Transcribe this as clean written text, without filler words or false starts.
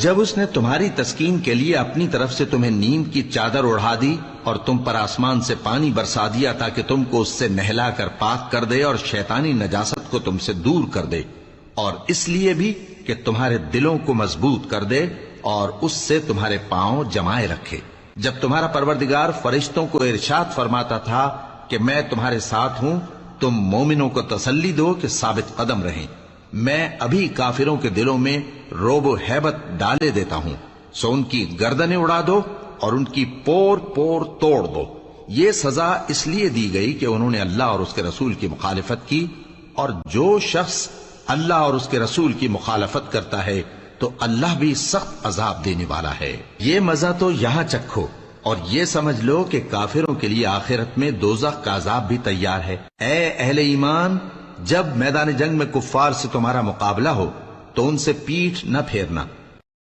जब उसने तुम्हारी तस्कीन के लिए अपनी तरफ से तुम्हें नींद की चादर ओढ़ा दी और तुम पर आसमान से पानी बरसा दिया ताकि तुमको उससे नहलाकर पाक कर दे और शैतानी नजासत को तुमसे दूर कर दे, और इसलिए भी कि तुम्हारे दिलों को मजबूत कर दे और उससे तुम्हारे पांव जमाए रखे। जब तुम्हारा परवरदिगार फरिश्तों को इरशाद फरमाता था कि मैं तुम्हारे साथ हूं, तुम मोमिनों को तसल्ली दो कि साबित कदम रहें। मैं अभी काफिरों के दिलों में रोब हैबत डाले देता हूं, सो उनकी गर्दनें उड़ा दो और उनकी पोर पोर तोड़ दो। ये सजा इसलिए दी गई कि उन्होंने अल्लाह और उसके रसूल की मुखालिफत की, और जो शख्स अल्लाह और उसके रसूल की मुखालफत करता है तो अल्लाह भी सख्त अजाब देने वाला है। ये मजा तो यहां चखो और ये समझ लो कि काफिरों के लिए आखिरत में दोज़ख का अजाब भी तैयार है। ए अहले ईमान, जब मैदान जंग में कुफ्फार से तुम्हारा मुकाबला हो तो उनसे पीठ न फेरना,